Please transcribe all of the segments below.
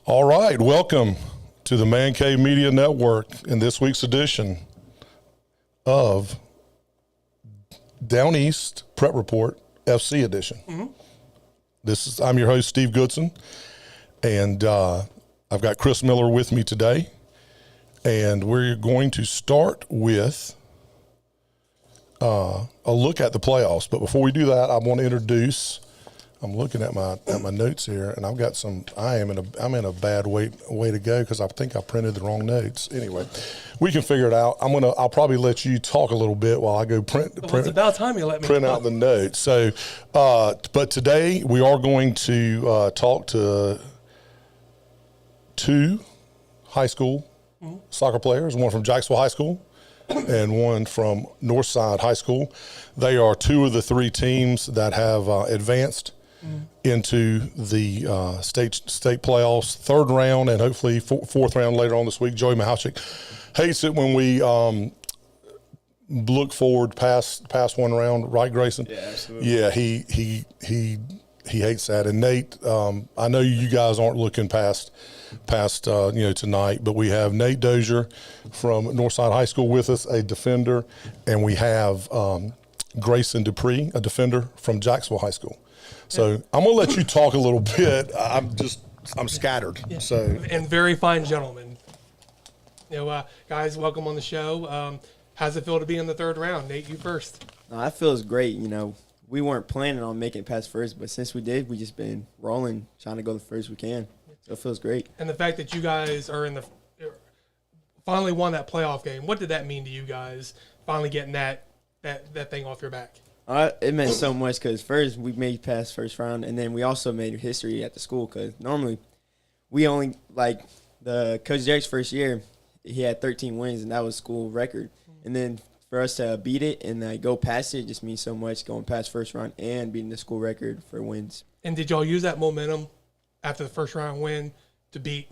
All right, welcome to the Man Cave Media Network in this week's edition of Down East Prep Report FC edition. I'm your host, Steve Goodson, and I've got Chris Miller with me today, and we're going to start with a look at the playoffs. But before we do that, I want to introduce. I'm looking at my notes here, and I've got some. I'm in a bad way to go because I think I printed the wrong notes. Anyway, we can figure it out. I'll probably let you talk a little bit while I go print. It's about time you let me print out the notes. So, but today we are going to talk to two high school soccer players. One from Jacksonville High School and one from Northside High School. They are two of the three teams that have advanced into the state playoffs, third round and hopefully fourth round later on this week. Joey Mahouchik hates it when we look forward past one round, right, Greyson? Yeah, absolutely. Yeah, he hates that. And Nate, I know you guys aren't looking past tonight, but we have Nate Dozier from Northside High School with us, a defender, and we have Greyson Deupree, a defender from Jacksonville High School. So I'm gonna let you talk a little bit. I'm scattered. Yeah. So and very fine gentlemen. Guys, welcome on the show. How's it feel to be in the third round? Nate, you first. That feels great. We weren't planning on making it past first, but since we did, we just been rolling, trying to go the first we can. So it feels great. And the fact that you guys are finally won that playoff game. What did that mean to you guys? Finally getting that thing off your back. It meant so much because first we made past first round, and then we also made history at the school because normally we only, like the Coach Joey's first year, he had 13 wins, and that was school record. And then for us to beat it and go past it just means so much, going past first round and beating the school record for wins. And did y'all use that momentum after the first round win to beat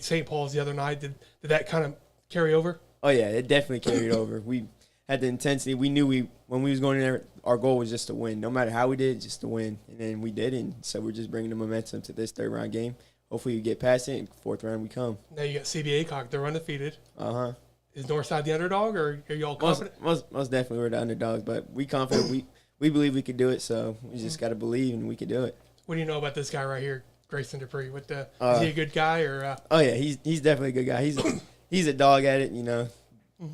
St. Paul's the other night? Did that kind of carry over? Oh, yeah, it definitely carried over. We had the intensity. We knew when we was going in there, our goal was just to win. No matter how we did, just to win. And then we did, and so we're just bringing the momentum to this third round game. Hopefully we get past it, and fourth round we come. Now you got CBA cock. They're undefeated. Uh-huh. Is Northside the underdog, or are y'all confident? Most definitely we're the underdogs, but we confident. We believe we could do it, so we just got to believe and we could do it. What do you know about this guy right here, Greyson Deupree? Is he a good guy or? Oh yeah, he's definitely a good guy. He's a dog at it.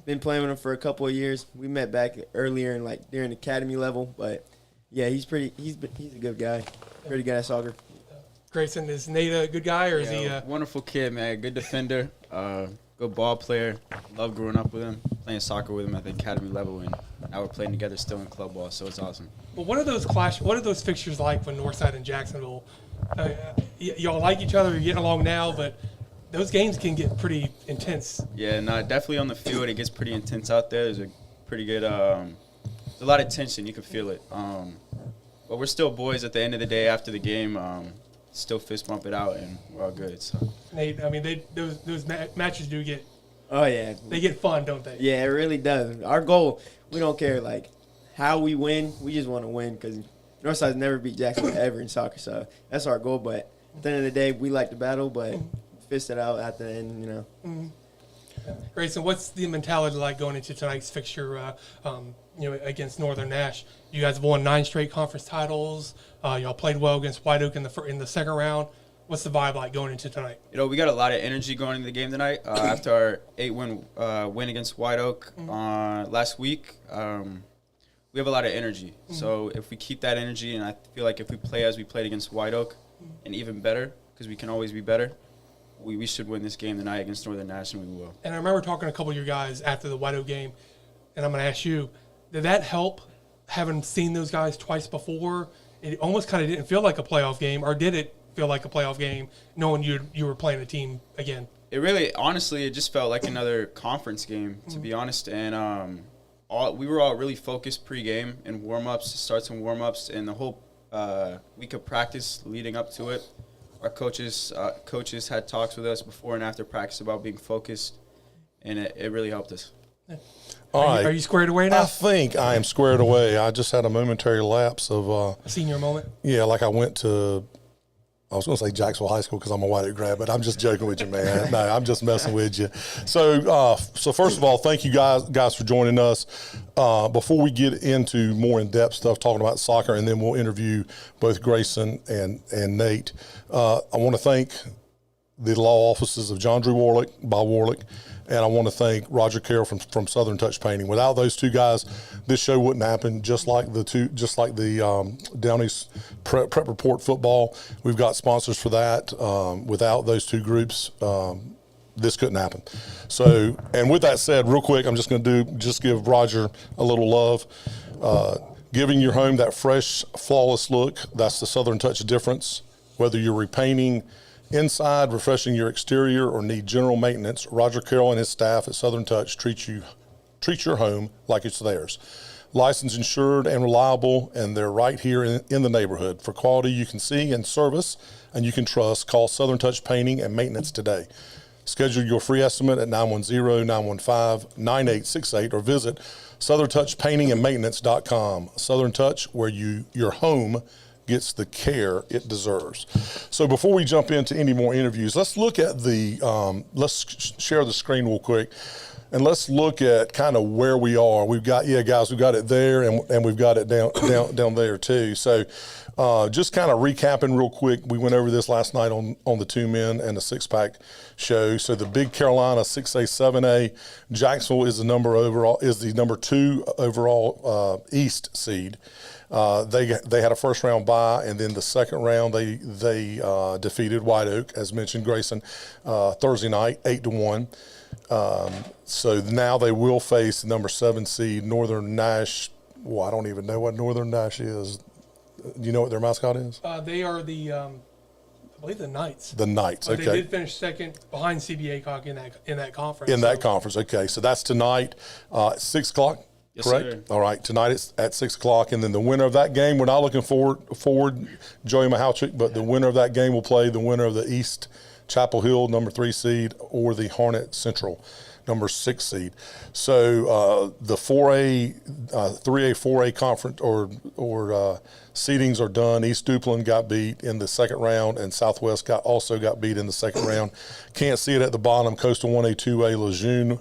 Been playing with him for a couple of years. We met back earlier in during academy level, but yeah, he's a good guy. Pretty good at soccer. Greyson, is Nate a good guy or is he? Wonderful kid, man. Good defender. Good ball player. Love growing up with him, playing soccer with him at the academy level, and now we're playing together still in club ball, so it's awesome. Well, what are those fixtures like when Northside and Jacksonville? Y'all like each other, you're getting along now, but those games can get pretty intense. Yeah, no, definitely on the field it gets pretty intense out there. There's a pretty good, there's a lot of tension. You can feel it. But we're still boys at the end of the day after the game. Still fist bump it out, and we're all good. So. Nate, I mean, those matches do get. Oh yeah, they get fun, don't they? Yeah, it really does. Our goal, we don't care how we win. We just want to win because Northside's never beat Jacksonville ever in soccer, so that's our goal. But at the end of the day, we like to battle, but fist it out at the end, Greyson, what's the mentality like going into tonight's fixture? Against Northern Nash, you guys have won 9 straight conference titles. Y'all played well against White Oak in the second round. What's the vibe like going into tonight? We got a lot of energy going into the game tonight. After our 8-win win against White Oak last week, we have a lot of energy. So if we keep that energy, and I feel like if we play as we played against White Oak, and even better, because we can always be better, we should win this game tonight against Northern Nash, and we will. And I remember talking to a couple of your guys after the White Oak game, and I'm going to ask you, did that help having seen those guys twice before? It almost kind of didn't feel like a playoff game, or did it feel like a playoff game knowing you were playing a team again? It really, honestly, it just felt like another conference game, to be honest. And we were all really focused pregame and warm-ups, starts and warm-ups, and the whole week of practice leading up to it. Our coaches had talks with us before and after practice about being focused, and it really helped us. All right. Are you squared away now? I think I am squared away. I just had a momentary lapse of a senior moment. Yeah, like I went to I was going to say Jacksonville High School because I'm a White Oak grad, but I'm just joking with you, man. No, I'm just messing with you. So first of all, thank you guys for joining us. Before we get into more in-depth stuff, talking about soccer, and then we'll interview both Greyson and Nate, I want to thank the law offices of John Drew Warlick, Bob Warlick, and I want to thank Roger Carroll from Southern Touch Painting. Without those two guys, this show wouldn't happen. Just like the Down East Prep Report football, we've got sponsors for that. Without those two groups, this couldn't happen. So, and with that said, real quick, I'm just going to give Roger a little love. Giving your home that fresh, flawless look, that's the Southern Touch difference. Whether you're repainting inside, refreshing your exterior, or need general maintenance, Roger Carroll and his staff at Southern Touch treat your home like it's theirs. Licensed, insured, and reliable, and they're right here in the neighborhood. For quality you can see and service and you can trust, call Southern Touch Painting and Maintenance today. Schedule your free estimate at 910-915-9868 or visit southerntouchpaintingandmaintenance.com. Southern Touch, where your home gets the care it deserves. So before we jump into any more interviews, let's look at let's share the screen real quick, and let's look at kind of where we are. We've got it there, and we've got it down there too. So just kind of recapping real quick, we went over this last night on the Two Men and the Six Pack show. So the Big Carolina 6A, 7A, Jacksonville is the number 2 overall East seed. They had a first round bye, and then the second round they defeated White Oak, as mentioned, Greyson, Thursday night, 8-1. So now they will face the number 7 seed Northern Nash. Well, I don't even know what Northern Nash is. Do you know what their mascot is? They are I believe the Knights. The Knights. Okay. They did finish second behind CBA Cock in that conference. That conference. Okay, so that's tonight, 6 o'clock. Yes, correct? sir. All right, tonight it's at 6 o'clock, and then the winner of that game, we're not looking forward Joey Mahouchik, but the winner of that game will play the winner of the East Chapel Hill, number 3 seed, or the Hornet Central, number 6 seed. So the 3A, 4A conference or seedings are done. East Duplin got beat in the second round, and Southwest also got beat in the second round. Can't see it at the bottom. Coastal 1A, 2A, Lejeune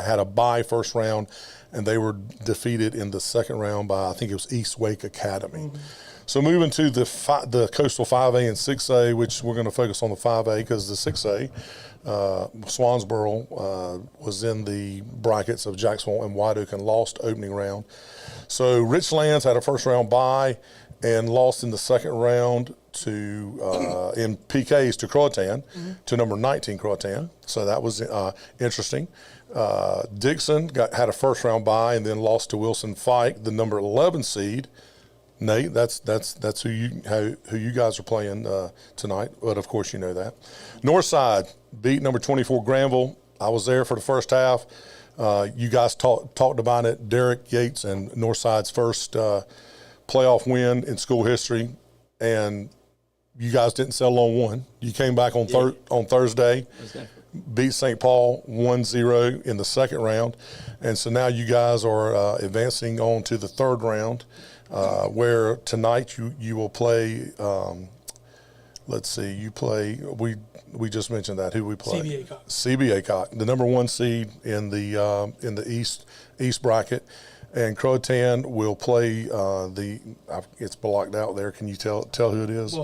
had a bye first round, and they were defeated in the second round by, I think it was East Wake Academy. Mm-hmm. So moving to the Coastal 5A and 6A, which we're going to focus on the 5A because the 6A, Swansboro was in the brackets of Jacksonville and White Oak and lost opening round. So Richlands had a first round bye and lost in the second round to in PKs to Croatan, to number 19 Croatan. So that was interesting. Dixon had a first round bye and then lost to Wilson Fike, the number 11 seed. Nate, that's who you guys are playing tonight, but of course you know that. Northside beat number 24 Granville. I was there for the first half. You guys talked about it. Derek Yates and Northside's first playoff win in school history, and you guys didn't settle on one. You came back on Thursday, beat St. Paul 1-0 in the second round, and so now you guys are advancing on to the third round. Where tonight you will play. Let's see, you play. We just mentioned that. Who we play? CBA Cock, the number 1 seed in the East bracket, and Croatan will play it's blocked out there. Can you tell who it is?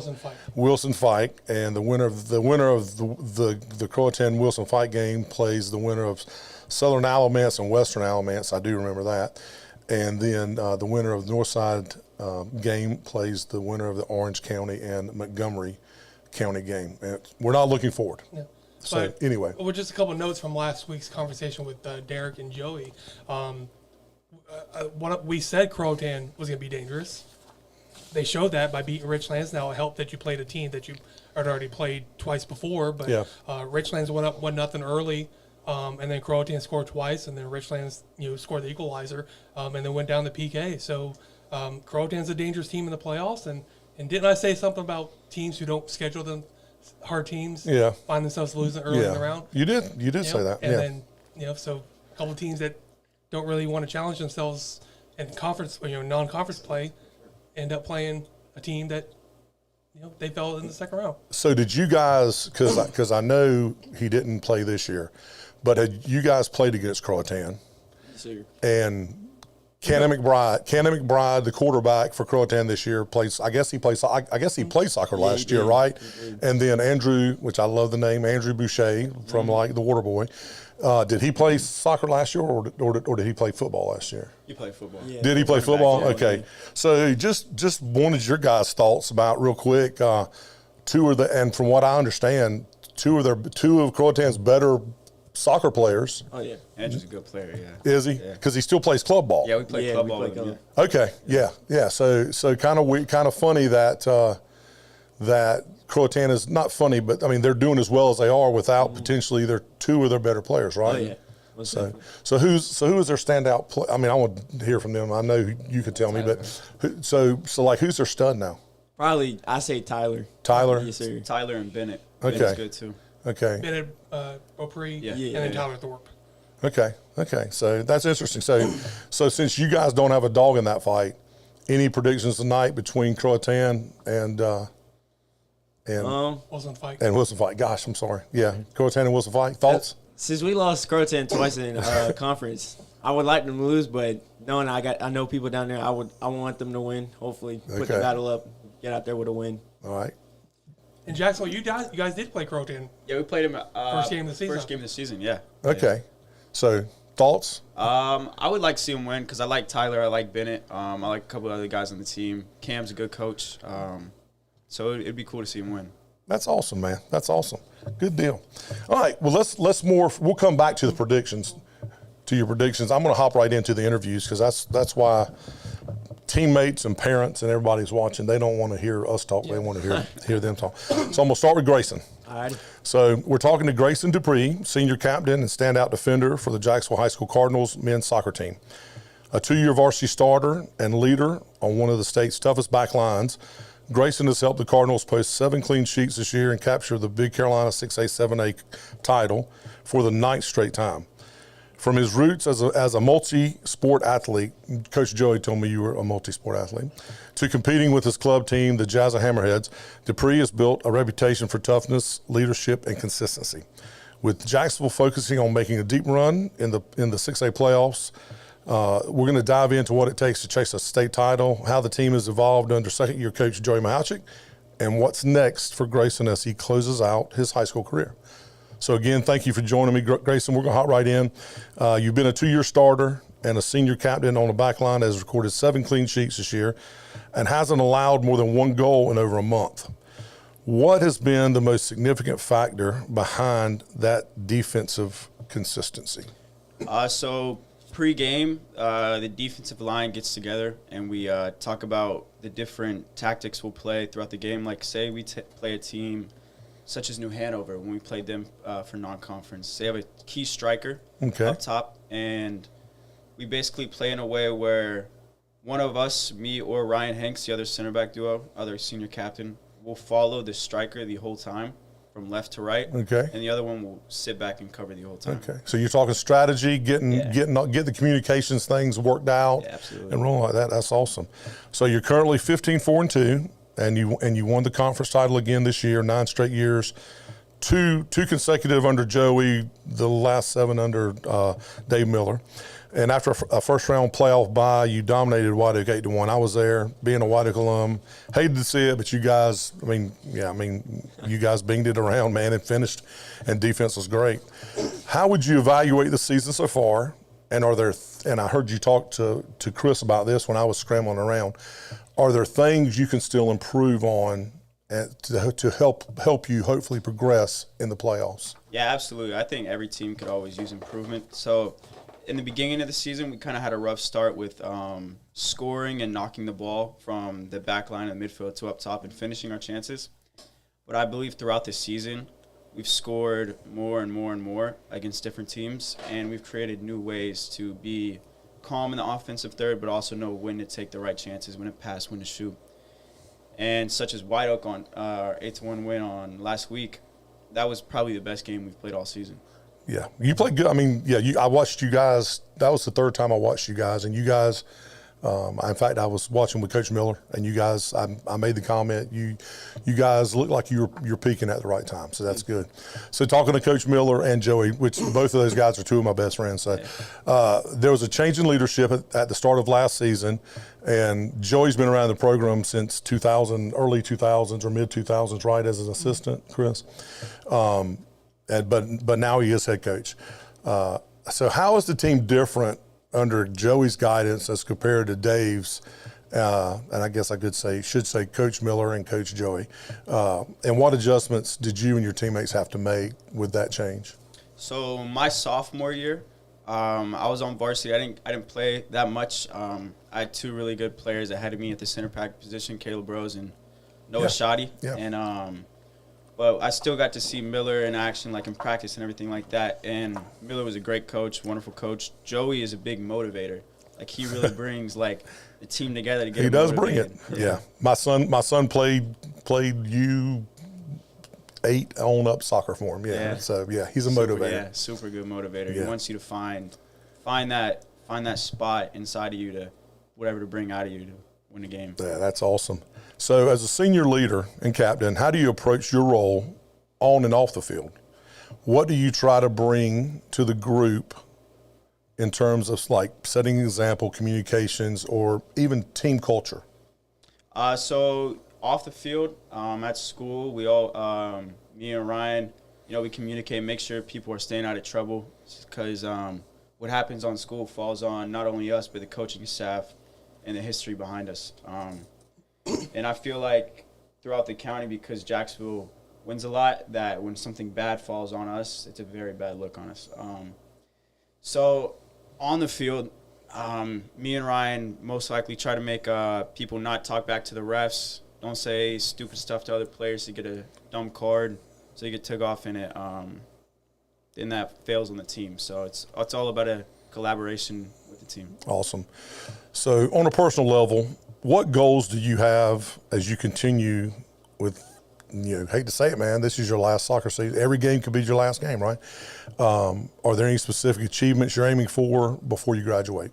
Wilson Fike, and the winner of the Croatan Wilson Fike game plays the winner of Southern Alamance and Western Alamance. I do remember that. And then the winner of the Northside game plays the winner of the Orange County and Montgomery County game. And we're not looking forward. Yeah. So anyway. Well, just a couple of notes from last week's conversation with Derek and Joey. What we said Croatan was going to be dangerous. They showed that by beating Richlands. Now it helped that you played a team that you had already played twice before. But Richlands went up 1-0 early. And then Croatan scored twice, and then Richlands, scored the equalizer, and then went down the PK. So Croatan's a dangerous team in the playoffs, and didn't I say something about teams who don't schedule them hard teams find themselves losing early in the round? You did say that. And then so a couple of teams that don't really want to challenge themselves in conference or non-conference play end up playing a team that they fell in the second round. So did you guys, because I know he didn't play this year, but had you guys played against Croatan? Yes, sir. And Cannon McBride, the quarterback for Croatan this year, plays. I guess he played soccer last year, right? And then Andrew, which I love the name, Andrew Boucher from like the Water Boy. Did he play soccer last year, or did he play football last year? He played football. Yeah. Did he play football? Yeah. Okay. So just wanted your guys' thoughts about real quick. And from what I understand, two of Croatan's better soccer players. Oh yeah. Andrew's a good player, yeah. Is he? Because he still plays club ball. Yeah, we played club ball we with play him. club. Okay. Yeah. So kind of funny that that Croatan is not funny, but I mean they're doing as well as they are without potentially two of their better players, right? Oh yeah. Most definitely. So who is their standout play? I mean, I want to hear from them. I know you could tell me, but who's their stud now? Probably I say Tyler. Tyler? Yes, sir. Tyler and Bennett. Okay. Bennett's good too. Okay. Bennett, Deupree, Yeah. and then Tyler Thorpe. Okay. So that's interesting. So since you guys don't have a dog in that fight, any predictions tonight between Croatan and Wasn't a fight. Wilson Fight? Gosh, I'm sorry. Yeah, Croatan and Wilson Fight. Thoughts? Since we lost Croatan twice in conference, I would like them to lose, but knowing I know people down there, I want them to win. Hopefully, put the Okay. battle up, get out there with a win. All right. In Jacksonville, you guys did play Croatan. Yeah, we played him First game of the season. First game of the season, yeah. Okay. So thoughts? I would like to see him win because I like Tyler, I like Bennett, I like a couple other guys on the team. Cam's a good coach, so it'd be cool to see him win. That's awesome, man. That's awesome. Good deal. All right. Well, we'll come back to the predictions, to your predictions. I'm going to hop right into the interviews because that's why teammates and parents and everybody's watching. They don't want to hear us talk. They want to hear them talk. So I'm going to start with Greyson. All right. So we're talking to Greyson Deupree, senior captain and standout defender for the Jacksonville High School Cardinals men's soccer team. A 2-year varsity starter and leader on one of the state's toughest back lines, Greyson has helped the Cardinals post 7 clean sheets this year and capture the Big Carolina 6A, 7A title for the 9th straight time. From his roots as a multi-sport athlete, Coach Joey told me you were a multi-sport athlete, to competing with his club team, the Jazz Hammerheads, Deupree has built a reputation for toughness, leadership, and consistency. With Jacksonville focusing on making a deep run in the 6A playoffs, we're going to dive into what it takes to chase a state title, how the team has evolved under second-year coach Joey Mahouchik, and what's next for Greyson as he closes out his high school career. So, again, thank you for joining me, Greyson. We're going to hop right in. You've been a 2-year starter and a senior captain on the back line, has recorded 7 clean sheets this year and hasn't allowed more than 1 goal in over a month. What has been the most significant factor behind that defensive consistency? So pre-game, the defensive line gets together and we talk about the different tactics we'll play throughout the game. Like, say we play a team such as New Hanover when we played them for non-conference. They have a key striker up top, and we basically play in a way where one of us, me or Ryan Hanks, the other center back duo, other senior captain, will follow the striker the whole time from left to right. Okay. And the other one will sit back and cover the whole time. Okay. So you're talking strategy, get the communications things worked out, absolutely, and rolling like that. That's awesome. So you're currently 15-4-2. And you won the conference title again this year, 9 straight years, two consecutive under Joey, the last 7 under Dave Miller. And after a first-round playoff bye, you dominated White Oak 8-1. I was there, being a White Oak alum. Hated to see it, but you guys, you guys binged it around, man, and finished, and defense was great. How would you evaluate the season so far? And and I heard you talk to Chris about this when I was scrambling around. Are there things you can still improve on to help you hopefully progress in the playoffs? Yeah, absolutely. I think every team could always use improvement. So in the beginning of the season, we kind of had a rough start with scoring and knocking the ball from the back line and midfield to up top and finishing our chances. But I believe throughout the season, we've scored more and more and more against different teams, and we've created new ways to be calm in the offensive third, but also know when to take the right chances, when to pass, when to shoot. And such as White Oak on our 8-1 win on last week, that was probably the best game we've played all season. Yeah, you played good. I mean, I watched you guys. That was the 3rd time I watched you guys, and you guys In fact, I was watching with Coach Miller, and you guys, I made the comment, you guys look like you're peaking at the right time, so that's good. So talking to Coach Miller and Joey, which both of those guys are two of my best friends, so there was a change in leadership at the start of last season, and Joey's been around the program since 2000, early 2000s or mid 2000s, right, as an assistant, Chris. But now he is head coach. So how is the team different under Joey's guidance as compared to Dave's, and I guess I should say Coach Miller and Coach Joey, and what adjustments did you and your teammates have to make with that change? So my sophomore year, I was on varsity. I didn't play that much. I had two really good players ahead of me at the center back position, Caleb Rose and Noah Shoddy. Yeah. And but I still got to see Miller in action, like in practice and everything like that. And Miller was a great coach, wonderful coach. Joey is a big motivator. Like, he really brings like the team together to get. He does motivated. bring it. Yeah. My son played U8 on up soccer for him. Yeah. So yeah, he's a motivator. Yeah, super good motivator. Yeah. He wants you to find that spot inside of you to whatever to bring out of you to win the game. Yeah, that's awesome. So as a senior leader and captain, how do you approach your role on and off the field? What do you try to bring to the group in terms of like setting an example, communications, or even team culture? So off the field, at school, we all, me and Ryan, we communicate, make sure people are staying out of trouble, because what happens on school falls on not only us, but the coaching staff and the history behind us. And I feel like throughout the county, because Jacksonville wins a lot, that when something bad falls on us, it's a very bad look on us. So on the field, me and Ryan most likely try to make people not talk back to the refs, don't say stupid stuff to other players to get a dumb card, so you get took off in it. Then that fails on the team. So it's all about a collaboration with the team. Awesome. So on a personal level, what goals do you have as you continue with, hate to say it, man, this is your last soccer season. Every game could be your last game, right? Are there any specific achievements you're aiming for before you graduate?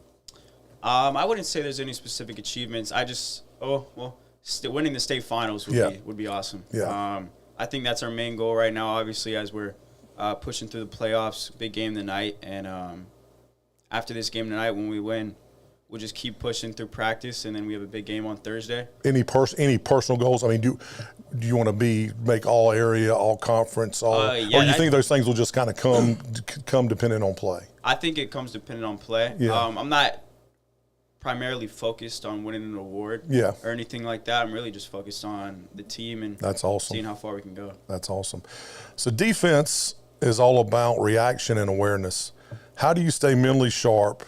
I wouldn't say there's any specific achievements. Winning the state finals would be awesome. Yeah. I think that's our main goal right now, obviously, as we're pushing through the playoffs. Big game tonight, and after this game tonight, when we win, we'll just keep pushing through practice, and then we have a big game on Thursday. Any personal goals? I mean, do you want to make all area, all conference, or you think those things will just kind of come depending on play? I think it comes depending on play. Yeah. I'm not primarily focused on winning an award or anything like that. I'm really just focused on the team and that's awesome. Seeing how far we can go. That's awesome. So defense is all about reaction and awareness. How do you stay mentally sharp?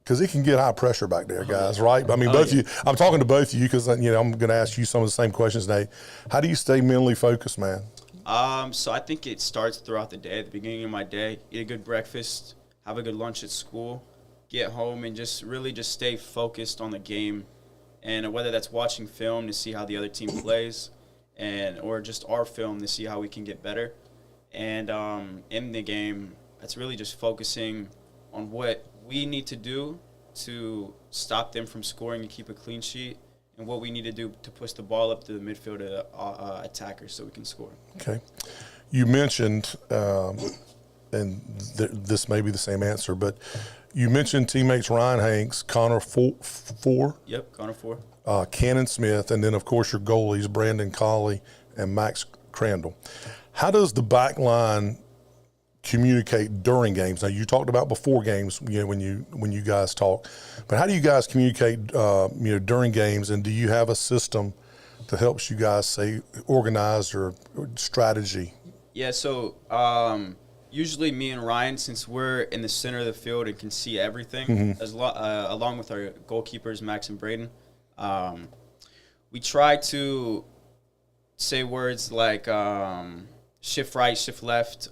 Because it can get high pressure back there, guys, right? I mean, both of you. I'm talking to both of you because I'm going to ask you some of the same questions, Nate. How do you stay mentally focused, man? So I think it starts throughout the day. At the beginning of my day, eat a good breakfast, have a good lunch at school, get home, and just stay focused on the game. And whether that's watching film to see how the other team plays, or just our film to see how we can get better. And in the game, that's really just focusing on what we need to do stop them from scoring and keep a clean sheet, and what we need to do to push the ball up to the midfield attackers so we can score. Okay. You mentioned, and this may be the same answer, but you mentioned teammates Ryan Hanks, Connor Four. Yep, Connor Four. Cannon Smith, and then, of course, your goalies, Brandon Colley and Max Crandall. How does the back line communicate during games? Now, you talked about before games, when you guys talk, but how do you guys communicate, during games, and do you have a system that helps you guys stay organized or strategy? Yeah, so usually me and Ryan, since we're in the center of the field and can see everything, along with our goalkeepers, Max and Braden, we try to say words like shift right, shift left,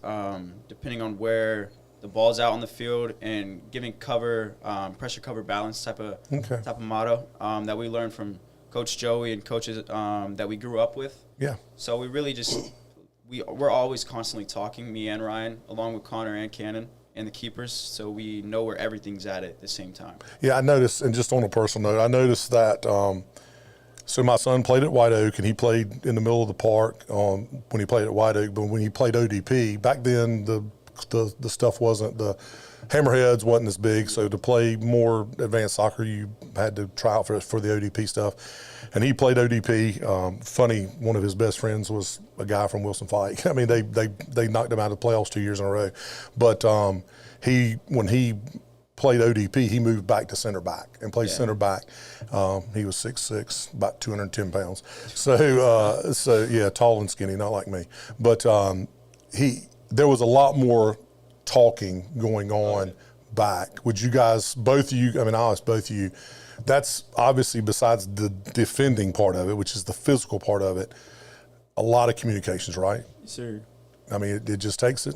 depending on where the ball's out on the field, and giving cover, pressure cover balance type of motto that we learned from Coach Joey and coaches that we grew up with. Yeah. So we really we're always constantly talking, me and Ryan, along with Connor and Cannon, and the keepers, so we know where everything's at the same time. Yeah, I noticed, and just on a personal note, I noticed that. So my son played at White Oak, and he played in the middle of the park when he played at White Oak. But when he played ODP, back then the stuff wasn't, the hammerheads wasn't as big. So to play more advanced soccer, you had to try out for the ODP stuff. And he played ODP. Funny, one of his best friends was a guy from Wilson Fike. I mean, they knocked him out of the playoffs 2 years in a row. But when he played ODP, he moved back to center back and played center back. He was 6'6", about 210 pounds. So yeah, tall and skinny, not like me. But there was a lot more talking going on back. Would you guys, both of you, I mean, I'll ask both of you, that's obviously, besides the defending part of it, which is the physical part of it, a lot of communications, right? Yes, sir. I mean, it just takes it.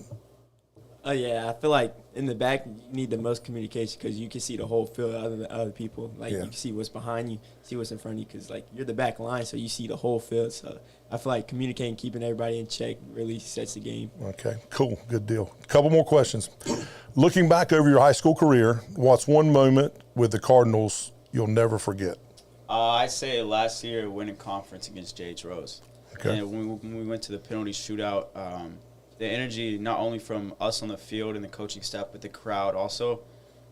Oh, yeah. I feel like in the back, you need the most communication because you can see the whole field other than other people. Like, you can see what's behind you, see what's in front of you because, like, you're the back line, so you see the whole field. So I feel like communicating, keeping everybody in check really sets the game. Okay, cool. Good deal. A couple more questions. Looking back over your high school career, what's one moment with the Cardinals you'll never forget? I'd say last year winning conference against J.H. Rose. Okay. And when we went to the penalty shootout, the energy not only from us on the field and the coaching staff, but the crowd also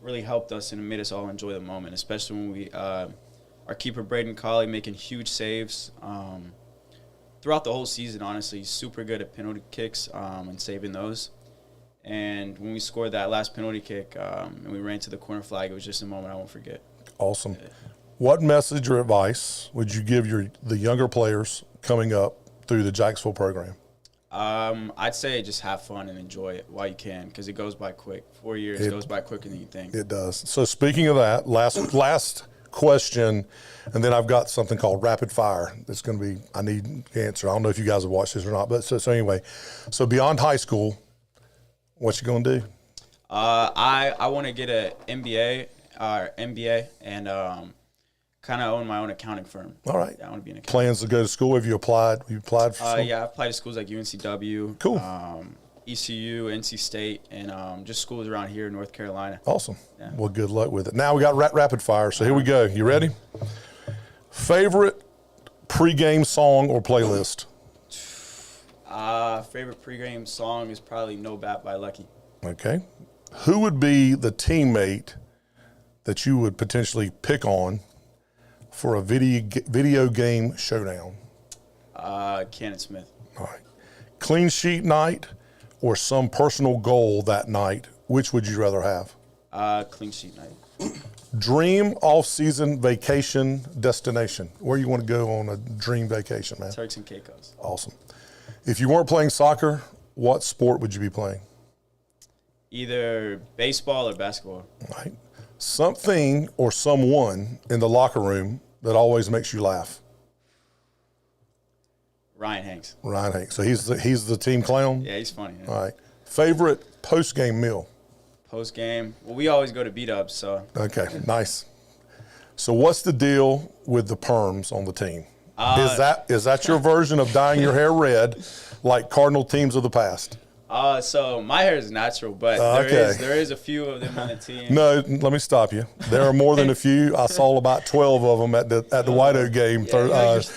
really helped us and made us all enjoy the moment, especially when we our keeper Braden Colley making huge saves throughout the whole season. Honestly, he's super good at penalty kicks and saving those. And when we scored that last penalty kick and we ran to the corner flag, it was just a moment I won't forget. Awesome. What message or advice would you give the younger players coming up through the Jacksonville program? I'd say just have fun and enjoy it while you can because it goes by quick. 4 years goes by quicker than you think. It does. So speaking of that, last question, and then I've got something called rapid fire. That's going to be, I need to answer. I don't know if you guys have watched this or not, but so anyway, so beyond high school, what you going to do? I want to get an MBA and kind of own my own accounting firm. All right. Yeah, I want to be an accountant. Plans to go to school? Have you applied? You applied for some? Yeah, I've applied to schools like UNCW, Cool. ECU, NC State, and just schools around here in North Carolina. Awesome. Yeah. Well, good luck with it. Now we got rapid fire, so here we go. You ready? Favorite pregame song or playlist? Favorite pregame song is probably No Bat by Lucky. Okay. Who would be the teammate that you would potentially pick on for a video game showdown? Cannon Smith. All right. Clean sheet night or some personal goal that night, which would you rather have? Clean sheet night. Dream off-season vacation destination. Where you want to go on a dream vacation, man? Turks and Caicos. Awesome. If you weren't playing soccer, what sport would you be playing? Either baseball or basketball. All right. Something or someone in the locker room that always makes you laugh. Ryan Hanks. Ryan Hanks. So he's the team clown? Yeah, he's funny. Yeah. All right. Favorite post-game meal? Post game, well, we always go to beat ups, so. Okay, nice. So what's the deal with the perms on the team? Is that your version of dyeing your hair red like Cardinal teams of the past? So my hair is natural, but there is a few of them on the team. No, let me stop you. There are more than a few. I saw about 12 of them at the White Oak game.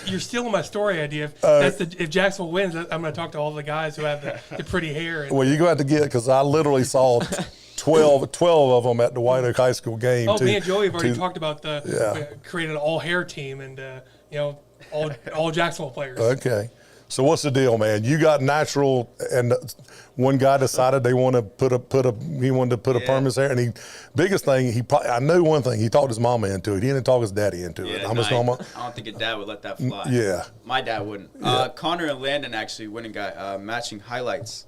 You're stealing my story idea. If Jacksonville wins, I'm going to talk to all the guys who have the pretty hair. Well, you're going to have to get it because I literally saw 12 of them at the White Oak High School game. Me and Joey have already talked about created an all-hair team and, all Jacksonville players. Okay. So what's the deal, man? You got natural, and one guy decided he wanted to put a perm in his hair, and biggest thing I know one thing, he talked his mama into it. He didn't talk his daddy into it. I don't think a dad would let that fly. Yeah, my dad wouldn't. Yeah. Connor and Landon actually went and got matching highlights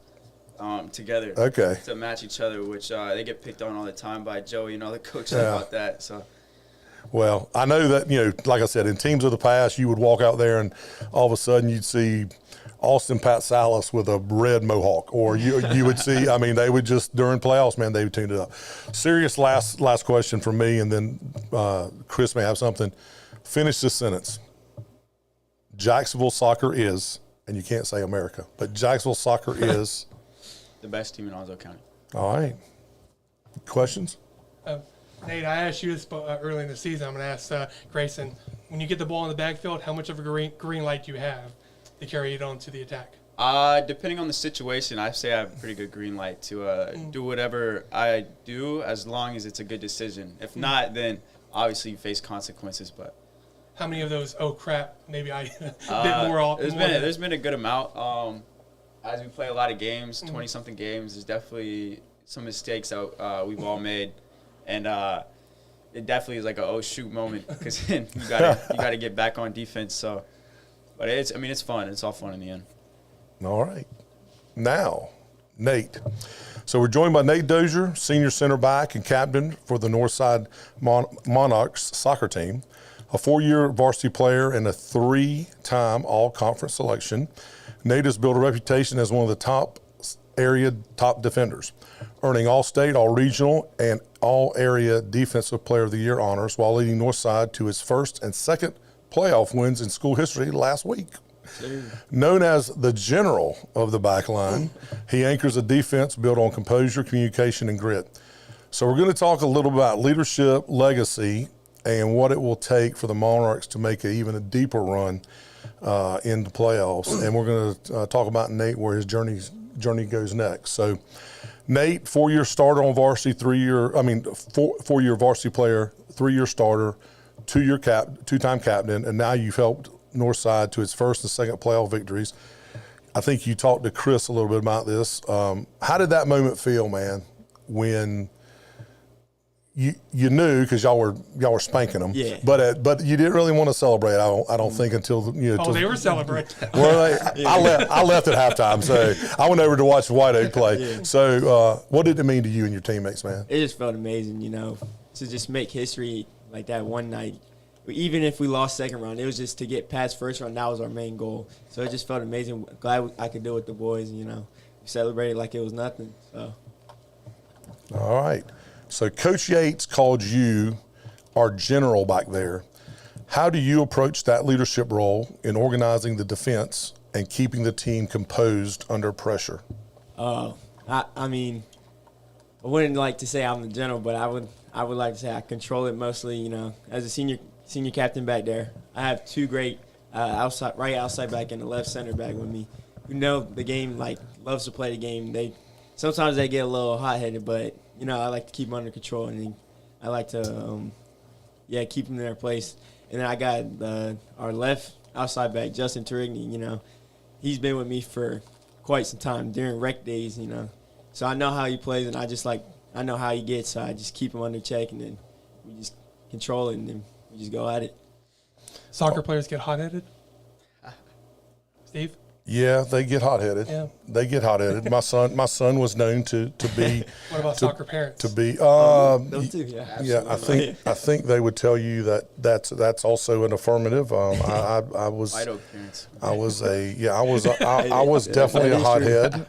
together. Okay. To match each other, which they get picked on all the time by Joey and all the coaches about that. So. Well, I know that, like I said, in teams of the past, you would walk out there and all of a sudden you'd see Austin Pat Salas with a red mohawk, or you would see, they would just, during playoffs, man, they would tune it up. Serious last question from me, and then Chris may have something. Finish this sentence. Jacksonville soccer is, and you can't say America, but Jacksonville soccer is. The best team in Onslow County. All right. Questions? Nate, I asked you this early in the season. I'm going to ask Greyson. When you get the ball in the backfield, how much of a green light do you have to carry it on to the attack? Depending on the situation, I say I have a pretty good green light to do whatever I do as long as it's a good decision. If not, then obviously you face consequences. But how many of those, oh, crap, maybe I did more often? There's been a good amount. As we play a lot of games, 20-something games, there's definitely some mistakes that we've all made. And it definitely is like a oh shoot moment because you gotta get back on defense. So, but it's fun. It's all fun in the end. All right. Now, Nate. So we're joined by Nate Dozier, senior center back and captain for the Northside Monarchs soccer team, a 4-year varsity player and a 3-time all-conference selection. Nate has built a reputation as one of the top defenders, earning all-state, all-regional, and all-area Defensive Player of the Year honors while leading Northside to his first and second playoff wins in school history last week. Known as the general of the back line, he anchors a defense built on composure, communication, and grit. So we're going to talk a little about leadership, legacy, and what it will take for the Monarchs to make even a deeper run in the playoffs. And we're going to talk about Nate, where his journey goes next. So Nate, 4-year starter on varsity, 4-year varsity player, 3-year starter, 2-time captain, and now you've helped Northside to its first and second playoff victories. I think you talked to Chris a little bit about this. How did that moment feel, man, when you knew, because y'all were spanking them, but you didn't really want to celebrate. I don't think until they were celebrating. Well, I left at halftime, so I went over to watch White Oak play. Yeah. So, what did it mean to you and your teammates, man? It just felt amazing, to just make history like that one night. Even if we lost second round, it was just to get past first round. That was our main goal. So it just felt amazing. Glad I could do it with the boys. We celebrated like it was nothing. So. All right. So Coach Yates called you our general back there. How do you approach that leadership role in organizing the defense and keeping the team composed under pressure? I wouldn't like to say I'm the general, but I would like to say I control it mostly. As a senior captain back there, I have 2 great right outside back and the left center back with me who know the game, loves to play the game. Sometimes they get a little hot-headed, but I like to keep them under control, and I like to keep them in their place. And then I got our left outside back, Justin Turigny. He's been with me for quite some time during rec days. So I know how he plays, and I know how he gets. So I just keep him under check, and then we just control it, and then we just go at it. Soccer players get hot-headed? Steve? Yeah, they get hot-headed. Yeah. They get hot-headed. My son was known to be. What about soccer parents? To be. Those too, yeah. Absolutely. I think they would tell you that's also an affirmative. I was. White Oak parents. I was definitely a hothead.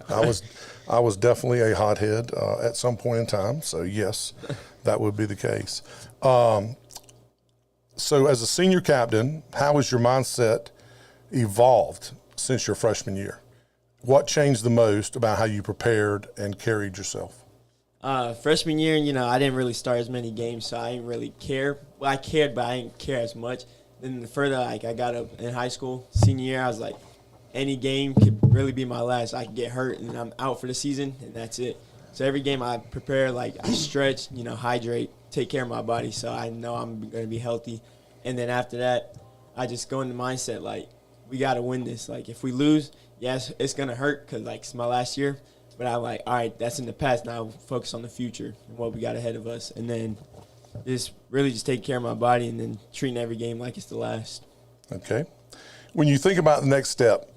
I was definitely a hothead at some point in time. So yes, that would be the case. So as a senior captain, how has your mindset evolved since your freshman year? What changed the most about how you prepared and carried yourself? Freshman year, I didn't really start as many games, so I didn't really care. Well, I cared, but I didn't care as much. Then the further I got up in high school, senior year, I was like, any game could really be my last. I could get hurt, and I'm out for the season, and that's it. So every game I prepare, I stretch, hydrate, take care of my body, so I know I'm going to be healthy. And then after that, I just go in the mindset, we got to win this. If we lose, yes, it's going to hurt because, it's my last year. But I'm all right, that's in the past. Now focus on the future and what we got ahead of us. And then just take care of my body and then treating every game like it's the last. Okay. When you think about the next step,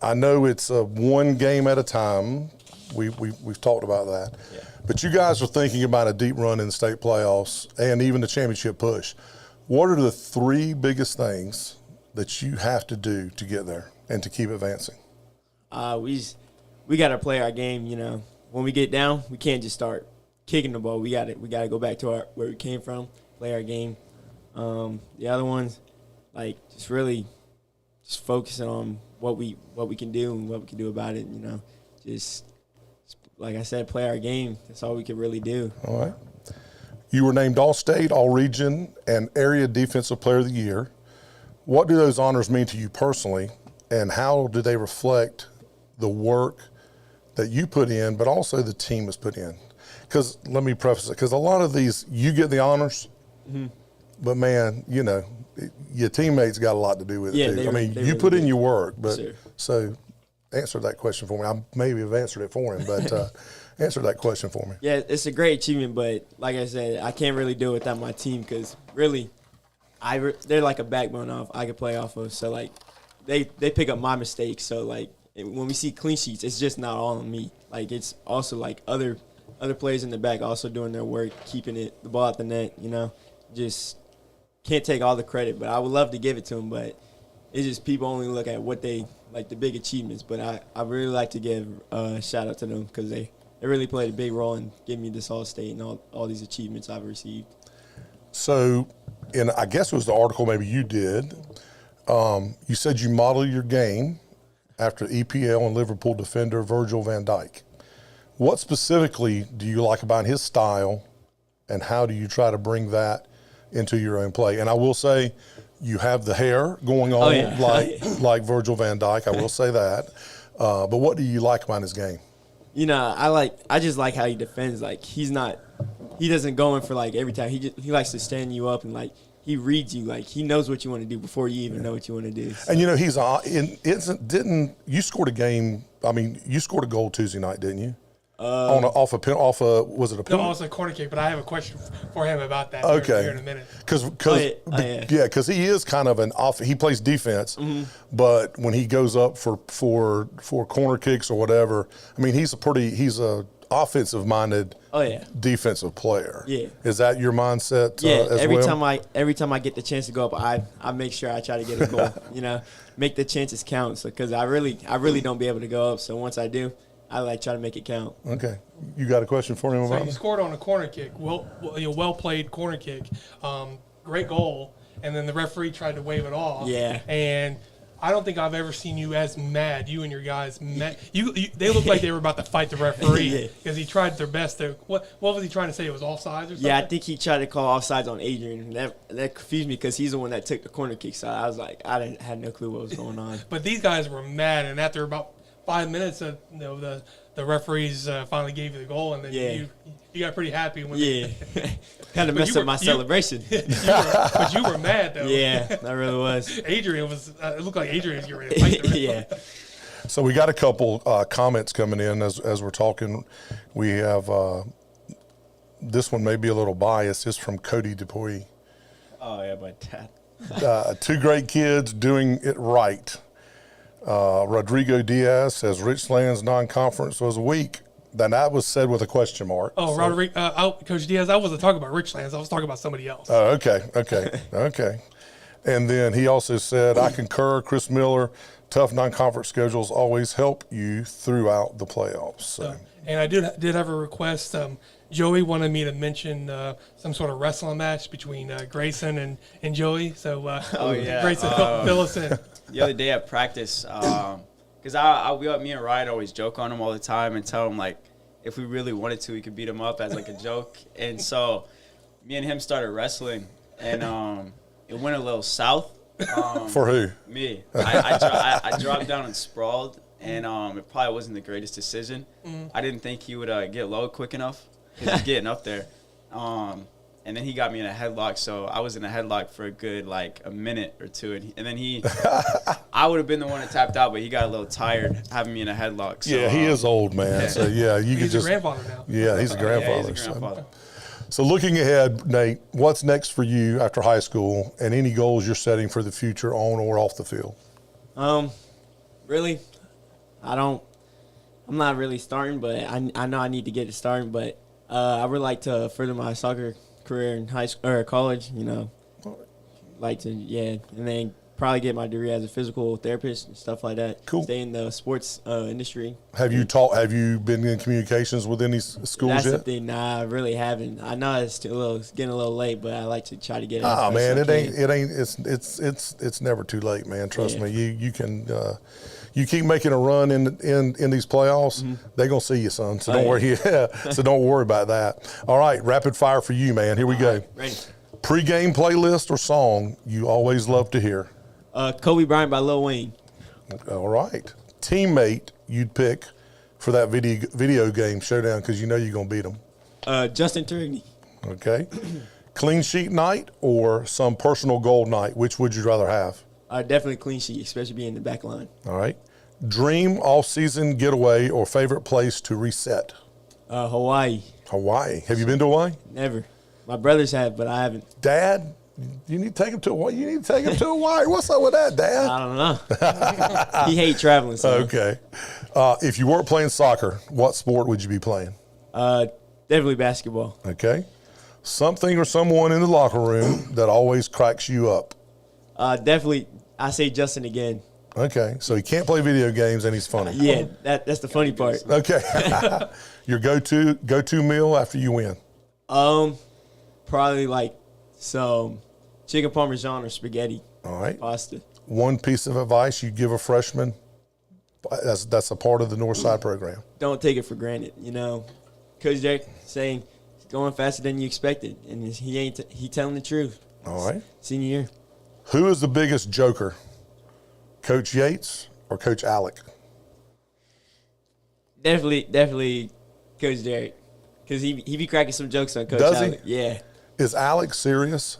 I know it's one game at a time. We've talked about that. Yeah. But you guys are thinking about a deep run in the state playoffs and even the championship push. What are the 3 biggest things that you have to do to get there and to keep advancing? We got to play our game. When we get down, we can't just start kicking the ball. We got to go back to where we came from, play our game. The other ones, just really focusing on what we can do and what we can do about it. Just like I said, play our game. That's all we could really do. All right. You were named All-State, All-Region, and Area Defensive Player of the Year. What do those honors mean to you personally, and how do they reflect the work that you put in, but also the team has put in? Because let me preface it, because a lot of these, you get the honors, but man, you know, your teammates got a lot to do with it too. I mean, you really put in do. your work, but Sure. so answer that question for me. I maybe have answered it for him, but answer that question for me. Yeah, it's a great achievement, but like I said, I can't really do it without my team because really, they're like a backbone I could play off of. So like, they pick up my mistakes. So like, when we see clean sheets, it's just not all on me. Like it's also like other players in the back also doing their work, keeping the ball at the net. You know, just can't take all the credit, but I would love to give it to them. But it's just people only look at what they like, the big achievements. But I really like to give a shout out to them because they really played a big role in giving me this All-State and all these achievements I've received. So, I guess it was the article maybe you did. You said you model your game after EPL and Liverpool defender Virgil van Dijk. What specifically do you like about his style, and how do you try to bring that into your own play? And I will say, you have the hair going on like Virgil van Dijk. I will say that. But what do you like about his game? You know, I just like how he defends. Like he doesn't go in for like every time. He likes to stand you up and like he reads you. Like he knows what you want to do before you even know what you want to do. So. And you know didn't you scored a game? I mean, you scored a goal Tuesday night, didn't you? Off a was it a penalty? No, it's a corner kick, but I have a question for him about that here in a minute. Because he is kind of he plays defense, but when he goes up for corner kicks or whatever, I mean he's a offensive minded defensive player. Yeah, is that your mindset? As every time I get the chance to go up, I make sure I try to get a goal. You know, make the chances count. So because I really don't be able to go up. So once I do, I try to make it count. Okay, you got a question for him about? So you scored on a corner kick, well played corner kick, great goal, and then the referee tried to wave it off. Yeah, and I don't think I've ever seen you as mad. You and your guys mad. They looked like they were about to fight the referee because he tried their best to. What was he trying to say? It was offsides or something? Yeah, I think he tried to call offsides on Adrian. That confused me because he's the one that took the corner kick. So I was like, had no clue what was going on. But these guys were mad, and after about 5 minutes, the referees finally gave you the goal, and then you got pretty happy when kind of messed up my celebration. But you were mad though. Yeah, that really was. Adrian was. It looked like Adrian was getting ready to fight the referee. So we got a couple comments coming in as we're talking. We have this one may be a little biased. It's from Cody Deupree. Oh yeah, my dad. 2 great kids doing it right. Rodrigo Diaz says Richlands non-conference was weak. Then that was said with a question mark. Oh, so. Rodrigo, Coach Diaz, I wasn't talking about Richlands. I was talking about somebody else. Oh, okay. And then he also said, I concur, Chris Miller, tough non-conference schedules always help you throughout the playoffs. So. And I did have a request. Joey wanted me to mention some sort of wrestling match between Greyson and Joey. So, Greyson, fill us in. The other day at practice, because me and Ryan always joke on him all the time and tell him, like, if we really wanted to, we could beat him up as, like, a joke. And so me and him started wrestling, and it went a little south. For who? Me. I dropped down and sprawled, and it probably wasn't the greatest decision. I didn't think he would get low quick enough. He was getting up there. And then he got me in a headlock, so I was in a headlock for a good, like, a minute or two. And then I would have been the one that tapped out, but he got a little tired having me in a headlock. So, yeah, he is old, man. Yeah. So, yeah, you could just. He's a grandfather now. Yeah, he's a grandfather. Yeah, he's a grandfather. So looking ahead, Nate, what's next for you after high school, and any goals you're setting for the future on or off the field? Really, I'm not really starting, but I know I need to get it started. But I would like to further my soccer career in high school or college. You know, and then probably get my degree as a physical therapist and stuff like that. Cool. Stay in the sports industry. Have you been in communications with any schools That's yet? the thing. Nah, I really haven't. I know it's getting a little late, but I like to try to get it. Ah, man, it's never too late, man. Trust me. you keep making a run in these playoffs, they're gonna see you, son. So don't worry. Yeah. So don't worry about that. All right, rapid fire for you, man. Here we go. Ready. Pre-game playlist or song you always love to hear. Kobe Bryant by Lil Wayne. All right. Teammate you'd pick for that video game showdown because you know you're gonna beat them. Justin Turigny. Okay. Clean sheet night or some personal goal night? Which would you rather have? Definitely clean sheet, especially being in the back line. All right. Dream off-season getaway or favorite place to reset? Hawaii. Hawaii. Have you been to Hawaii? Never. My brothers have, but I haven't. Dad, you need to take him to Hawaii. You need to take him to Hawaii. What's up with that, Dad? I don't know. He hates traveling. So. Okay. If you weren't playing soccer, what sport would you be playing? Definitely basketball. Okay. Something or someone in the locker room that always cracks you up. Definitely, I say Justin again. Okay. So he can't play video games and he's funny. Yeah, that's the funny part. Okay. Your go-to meal after you win? Probably like some chicken parmesan or spaghetti. All right. Pasta. One piece of advice you give a freshman that's a part of the Northside program. Don't take it for granted. You know, Coach Joey saying he's going faster than you expected, and he telling the truth. All right. Senior year. Who is the biggest joker, Coach Yates or Coach Alec? Definitely Coach Derek, because he be cracking some jokes on Coach Does he? Alec. Yeah. Is Alec serious?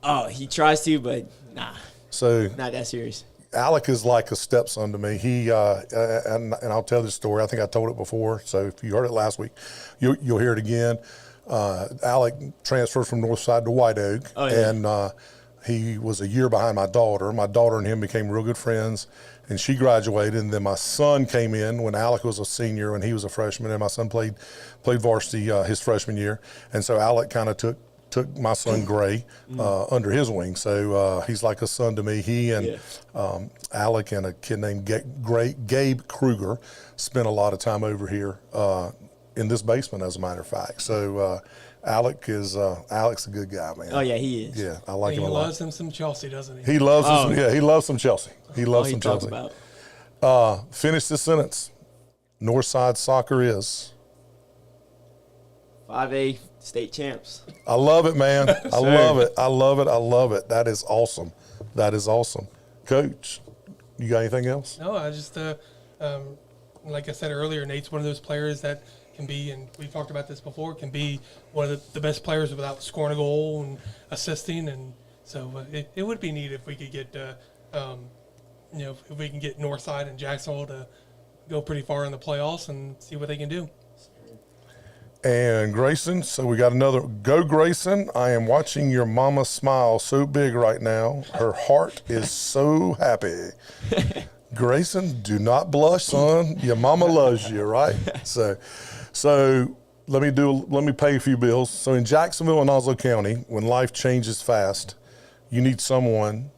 Oh, he tries to, but nah, So not that serious. Alec is like a stepson to me. He and I'll tell this story. I think I told it before. So if you heard it last week, you'll hear it again. Alec transferred from Northside to White Oak, and he was a year behind my daughter. My daughter and him became real good friends, and she graduated. And then my son came in when Alec was a senior and he was a freshman, and my son played varsity his freshman year. And so Alec kind of took my son Gray under his wing. So he's like a son to me. He and Alec and a kid named Gabe Kruger spent a lot of time over here in this basement, as a matter of fact. So Alec's a good guy, man. Oh yeah, he is. Yeah, I like him a lot. He loves him some Chelsea, doesn't he? He loves he loves some Chelsea. He loves some talks Chelsea. about. Finish this sentence. Northside soccer is. 5A state champs. I love it, man. I love it. I love it. I love it. That is awesome. That is awesome. Coach, you got anything else? No, I just, like I said earlier, Nate's one of those players that can be, and we've talked about this before, can be one of the best players without scoring a goal and assisting. And so it would be neat if we could get, if we can get Northside and Jacksonville to go pretty far in the playoffs and see what they can do. And Greyson, so we got another. Go, Greyson. I am watching your mama smile so big right now. Her heart is so happy. Greyson, do not blush, son. Your mama loves you, right? So let me pay a few bills. So in Jacksonville and Oslo County, when life changes fast, you need someone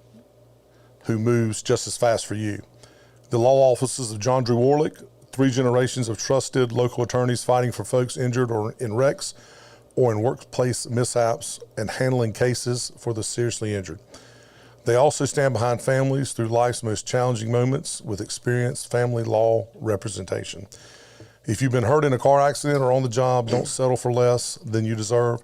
who moves just as fast for you. The law offices of John Drew Warlick, 3 generations of trusted local attorneys fighting for folks injured or in wrecks or in workplace mishaps and handling cases for the seriously injured. They also stand behind families through life's most challenging moments with experienced family law representation. If you've been hurt in a car accident or on the job, don't settle for less than you deserve.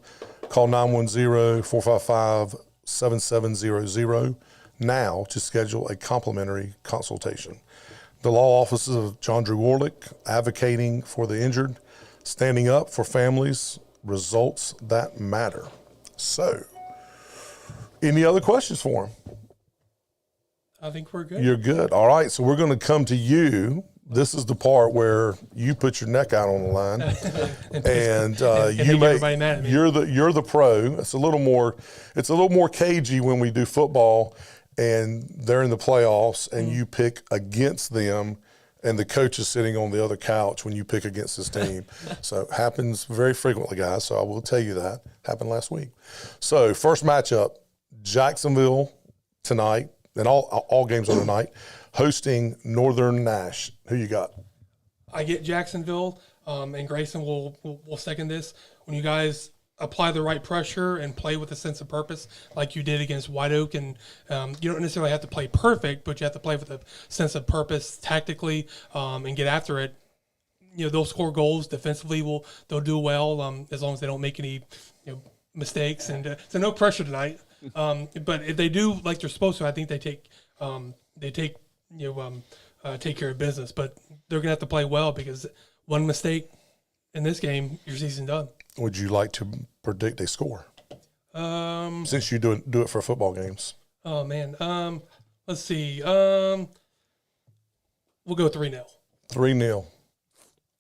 Call 910-455-7700 now to schedule a complimentary consultation. The law offices of John Drew Warlick, advocating for the injured, standing up for families, results that matter. So, any other questions for him? I think we're good. You're good. All right, so we're going to come to you. This is the part where you put your neck out on the line, and you're the pro. It's a little more cagey when we do football, and they're in the playoffs, and you pick against them, and the coach is sitting on the other couch when you pick against his team. So it happens very frequently, guys. So I will tell you that. Happened last week. So first matchup, Jacksonville tonight, and all games are tonight, hosting Northern Nash. Who you got? I get Jacksonville, and Greyson will second this. When you guys apply the right pressure and play with a sense of purpose like you did against White Oak. And you don't necessarily have to play perfect, but you have to play with a sense of purpose tactically and get after it. They'll score goals defensively. They'll do well as long as they don't make any mistakes. And so no pressure tonight. But if they do like they're supposed to, I think they take care of business. But they're gonna have to play well because one mistake in this game, your season's done. Would you like to predict a score? Since you do it for football games. Oh man. Let's see. We'll go 3-0. 3-0.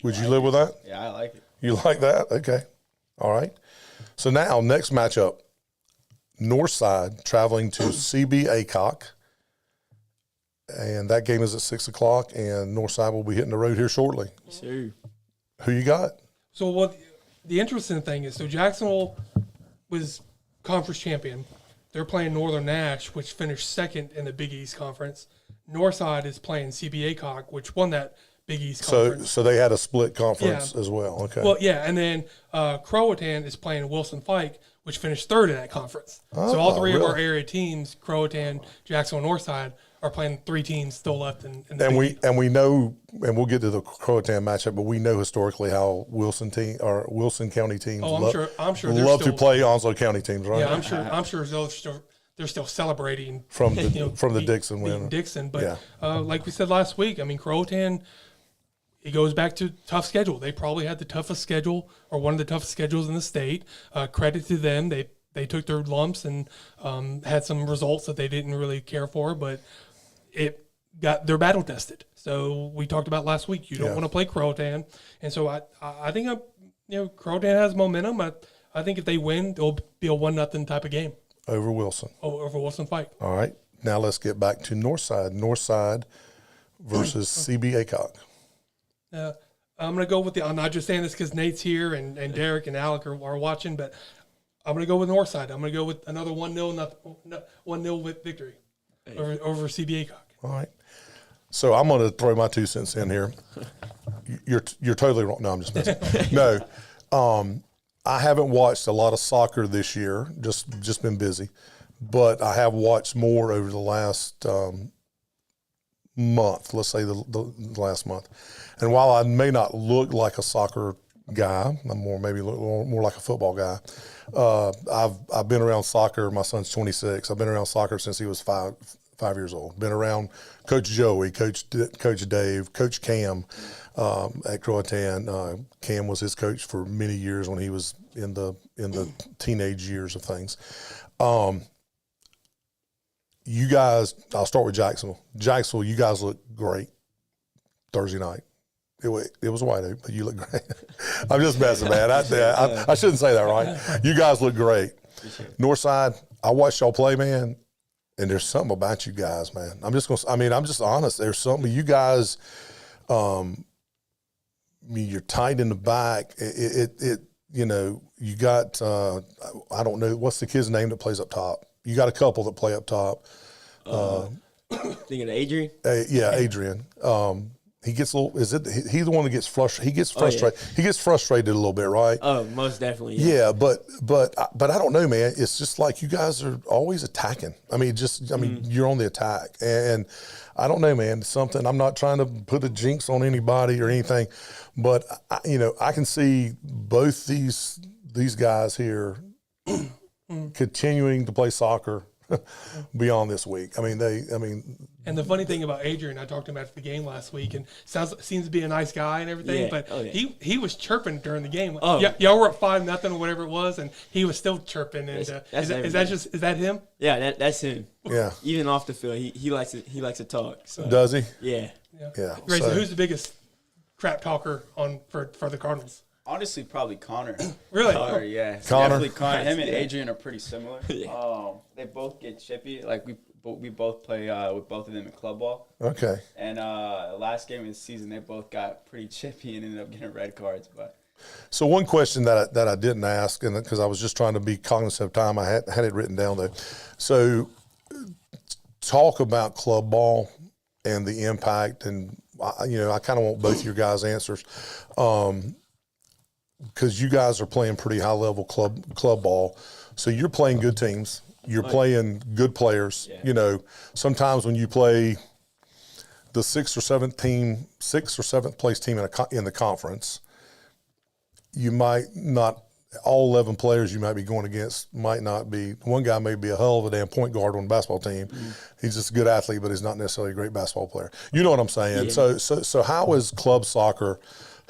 Would you live with that? Yeah, I like it. You like that? Okay. All right. So now, next matchup, Northside traveling to CB Aycock. And that game is at 6 o'clock, and Northside will be hitting the road here shortly. Sure. Who you got? So what the interesting thing is, so Jacksonville was conference champion. They're playing Northern Nash, which finished second in the Big East Conference. Northside is playing CB Aycock, which won that Big East Conference. So they had a split conference as well. Okay. Well, yeah, and then Croatan is playing Wilson Fike, which finished third in that conference. So all three of our area teams, Croatan, Jacksonville, Northside, are playing 3 teams still left in the and Big East. we know, and we'll get to the Croatan matchup, but we know historically how Wilson County teams I'm sure they're love still, to play Onslow County teams, right? Yeah, I'm sure they're still celebrating from the Dixon win. Dixon, but like we said last week, I mean Croatan, it goes back to tough schedule. They probably had the toughest schedule or one of the toughest schedules in the state. Credit to them. They took their lumps and had some results that they didn't really care for, but they're battle tested. So we talked about last week. You don't want to play Croatan, and so I think Croatan has momentum. I think if they win, it'll be a 1-0 type of game Over Wilson. over Wilson Fike. All right. Now let's get back to Northside. Northside versus CB Aycock. I'm going to go with I'm not just saying this because Nate's here and Derek and Alec are watching, but I'm going to go with Northside. I'm going to go with another 1-0 victory over CB Aycock. All right. So I'm going to throw my 2 cents in here. You're totally wrong. No, I'm just messing. No. I haven't watched a lot of soccer this year, just been busy. But I have watched more over the last month, let's say the last month. And while I may not look like a soccer guy, I'm maybe look more like a football guy. I've been around soccer. My son's 26. I've been around soccer since he was 5 years old. Been around Coach Joey, Coach Dave, Coach Cam at Croatan. Cam was his coach for many years when he was in the teenage years of things. You guys, I'll start with Jacksonville. Jacksonville, you guys look great Thursday night. It was White Oak, but you look great. I'm just messing, man. I shouldn't say that, right? You guys look great. Northside, I watched y'all play, man, and there's something about you guys, man. I'm just honest. There's something. You guys, you're tight in the back. You got, I don't know, what's the kid's name that plays up top? You got a couple that play up top. Thinking of Adrian? Yeah, Adrian. He gets a little. He's the one that gets frustrated? He gets frustrated. He gets frustrated a little bit, right? Oh, most definitely. Yeah, but I don't know, man. It's just like you guys are always attacking. You're on the attack, and I don't know, man. Something. I'm not trying to put a jinx on anybody or anything, but I can see both these guys here continuing to play soccer beyond this week. And the funny thing about Adrian, I talked to him after the game last week, and seems to be a nice guy and everything. Yeah. But he was chirping during the game. Oh. Y'all were up 5-0 or whatever it was, and he was still chirping. And That's is that him? Yeah, that's him. Yeah. Even off the field, he likes to talk. So. Does he? Yeah. Yeah. Greyson, who's the biggest crap talker for the Cardinals? Honestly, probably Connor. Really? Connor, yeah. Connor? Definitely Connor. Him and Adrian are pretty similar. They both get chippy. Like we both play with both of them in club ball. Okay. And last game of the season, they both got pretty chippy and ended up getting red cards. But So one question that I didn't ask, and because I was just trying to be cognizant of time, I had it written down though. So talk about club ball and the impact, and I kind of want both your guys' answers. because you guys are playing pretty high level club ball, so you're playing good teams, you're playing good players. Yeah. You know, sometimes when you play the sixth or seventh place team in the conference, you might not. All 11 players you might be going against might not be. One guy may be a hell of a damn point guard on the basketball team. He's just a good athlete, but he's not necessarily a great basketball player. You know what I'm saying? Yeah. So how has club soccer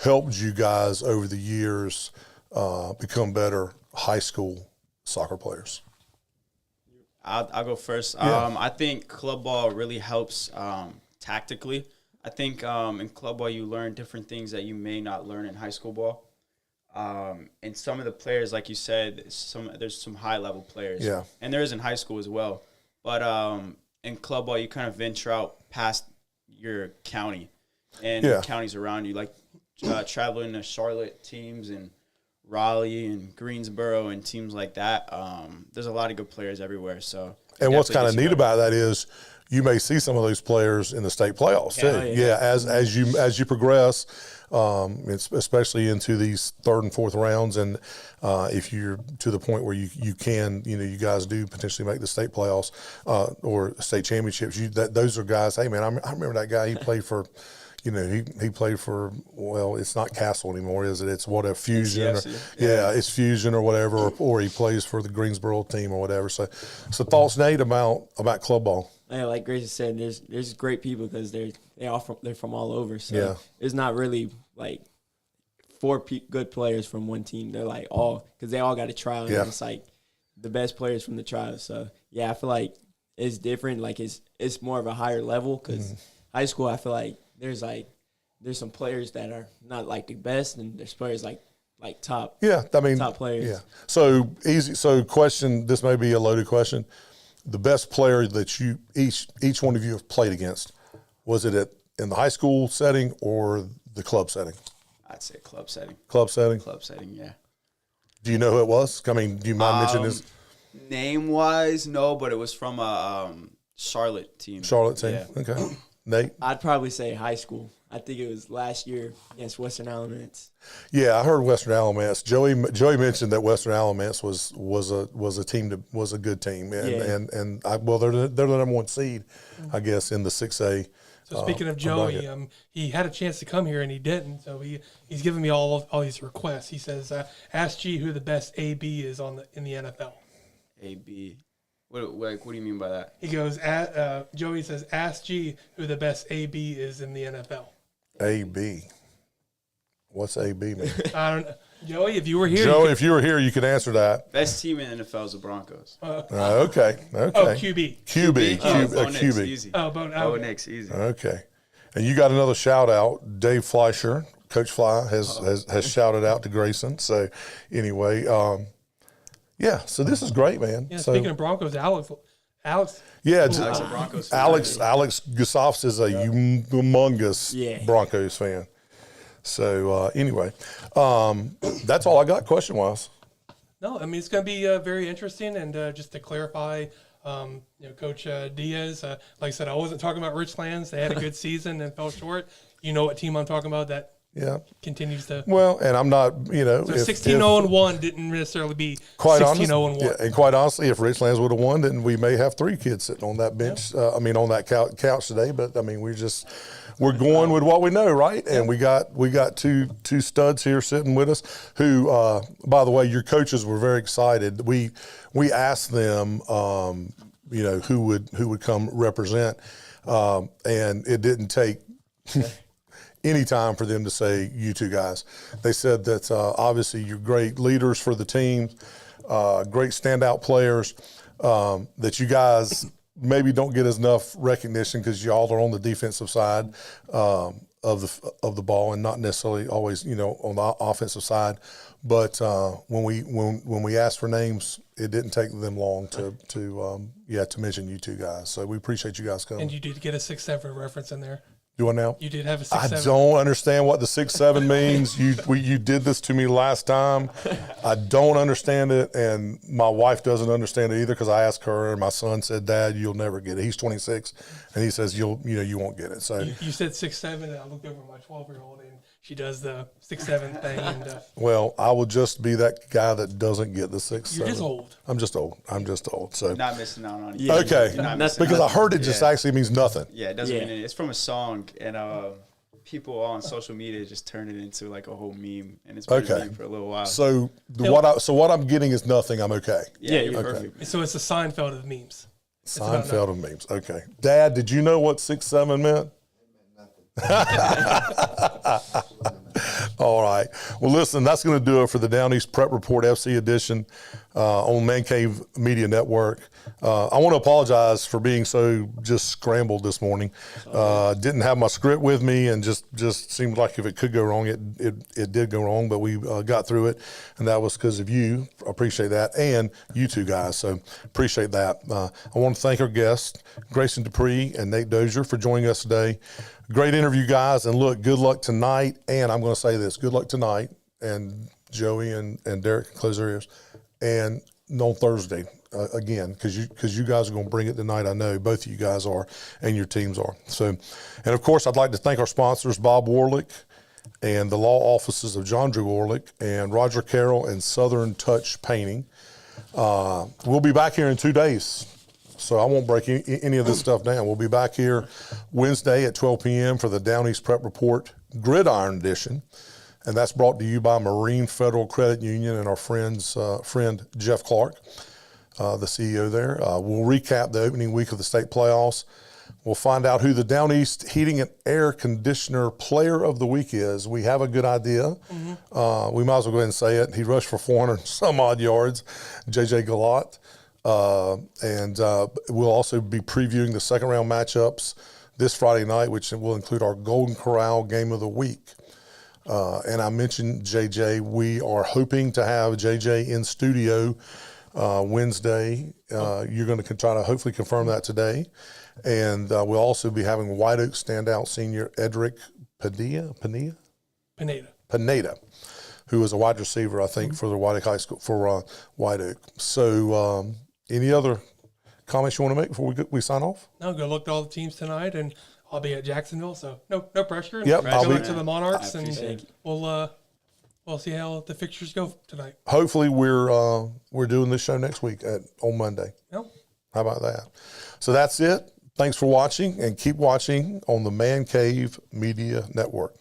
helped you guys over the years become better high school soccer players? I'll go first. Yeah. I think club ball really helps tactically. I think in club ball you learn different things that you may not learn in high school ball. And some of the players, like you said, there's some high level players. Yeah. And there is in high school as well. But in club ball, you kind of venture out past your county and the counties around you, like traveling to Charlotte teams and Raleigh and Greensboro and teams like that. There's a lot of good players everywhere. So, and what's kind of neat about that is you may see some of those players in the state playoffs too. Yeah, as you progress, especially into these third and fourth rounds, and if you're to the point where you can, you guys do potentially make the state playoffs or state championships. Those are guys. Hey man, I remember that guy. He played for. He played for, well, it's not Castle anymore, is it? It's Fusion. It's Fusion or whatever, or he plays for the Greensboro team or whatever. So thoughts, Nate, about club ball? Yeah, like Greyson said, there's great people because they're from all over. So it's not really like four good players from one team. They're like because they all got a trial, and it's like the best players from the trial. So I feel like it's different. Like it's more of a higher level because high school, I feel like there's some players that are not like the best, and there's players like top. Yeah, I mean top players. Yeah. So easy. So question. This may be a loaded question. The best player that you each one of you have played against, was it in the high school setting or the club setting? I'd say club setting. Club setting. Club setting. Yeah. Do you know who it was? I mean, do you mind mentioning his name wise? No, but it was from a Charlotte team. Charlotte team. Yeah. Okay. Nate? I'd probably say high school. I think it was last year against Western Alamance. Yeah, I heard Western Alamance. Joey mentioned that Western Alamance was a team that was a good team, and they're the number one seed, I guess, in the 6A. So speaking of Joey, he had a chance to come here and he didn't. So he's giving me all these requests. He says, "Ask G who the best AB is in the NFL." AB. What do you mean by that? He goes, Joey says, "Ask G who the best AB is in the NFL." AB. What's AB mean? I don't know. Joey, if you were here. If you were here, you could answer that. Best team in the NFL is the Broncos. Okay. Oh, QB. QB. Easy. Bo Nick's easy. Okay. And you got another shout out. Dave Fleischer, Coach Fly, has shouted out to Greyson. So anyway, so this is great, man. Yeah, so, speaking of Broncos, Alex. Yeah, Broncos Alex Gusoffs is a humongous Broncos fan. So anyway, that's all I got question wise. No, I mean it's going to be very interesting. And just to clarify, Coach Diaz, like I said, I wasn't talking about Richlands. They had a good season and fell short. You know what team I'm talking about that continues to. Well, and I'm not, So 16-0-1 didn't necessarily be 16-0-1. Yeah, and quite honestly, if Richlands would have won, then we may have 3 kids sitting on that bench. On that couch today. But I mean, we're going with what we know, right? And we got two studs here sitting with us. Who, by the way, your coaches were very excited. We asked them, who would come represent, and it didn't take any time for them to say you two guys. They said that obviously you're great leaders for the team, great standout players, that you guys maybe don't get enough recognition because y'all are on the defensive side of the ball and not necessarily always on the offensive side. But when we asked for names, it didn't take them long to mention you two guys. So we appreciate you guys coming. And you did get a 6'7" reference in there. Do I now? You did have a 6'7". I don't understand what the 6'7" means. You did this to me last time. I don't understand it, and my wife doesn't understand it either because I asked her, and my son said, "Dad, you'll never get it." He's 26, and he says you won't get it. So you said 6'7", and I looked over at my 12-year-old, and she does the 6'7" thing. And Well, I will just be that guy that doesn't get the 6. you're just old. I'm just old. So Not missing out on it. Yeah. okay, You're not missing because I out. heard it just Yeah. actually means nothing. Yeah, it doesn't Yeah. mean anything. It's from a song, and people on social media just turn it into like a whole meme, and it's been a Okay. meme for a little while. So what I'm getting is nothing. I'm okay. yeah, Yeah, you're okay. perfect. So it's the Seinfeld of memes. about Seinfeld of memes. Okay, Dad, did you know what 6'7" meant? All right. Well, listen, that's going to do it for the Down East Prep Report FC edition on Man Cave Media Network. I want to apologize for being so just scrambled this morning. Didn't have my script with me, and just seemed like if it could go wrong, it did go wrong, but we got through it, and that was because of you. I appreciate that, and you two guys, so appreciate that. I want to thank our guests, Greyson Deupree and Nate Dozier, for joining us today. Great interview, guys, and look, good luck tonight, and I'm going to say this, good luck tonight, and Joey and Derek can close their ears, and on Thursday again, because you guys are going to bring it tonight. I know both of you guys are, and your teams are. So, and of course, I'd like to thank our sponsors, Bob Warlick and the law offices of John Drew Warlick and Roger Carroll and Southern Touch Painting. We'll be back here in 2 days. So I won't break any of this stuff down. We'll be back here Wednesday at 12 p.m. for the Down East Prep Report Gridiron Edition. And that's brought to you by Marine Federal Credit Union and our friend Jeff Clark, the CEO there. We'll recap the opening week of the state playoffs. We'll find out who the Down East Heating and Air Conditioner Player of the Week is. We have a good idea. We might as well go ahead and say it. He rushed for 400 some odd yards, J.J. Galat. And we'll also be previewing the second round matchups this Friday night, which will include our Golden Corral Game of the Week. And I mentioned JJ. We are hoping to have JJ in studio Wednesday. You're going to try to hopefully confirm that today. And we'll also be having White Oak standout senior Edric Pineda, who is a wide receiver, I think, for the White Oak High School, for White Oak. So any other comments you want to make before we sign off? No, go look at all the teams tonight, and I'll be at Jacksonville, so no pressure. Yep, Good I'll luck be- to the Monarchs, I and appreciate it. we'll see how the fixtures go tonight. Hopefully we're doing this show next week on Monday. No. How about that? So that's it. Thanks for watching, and keep watching on the Man Cave Media Network.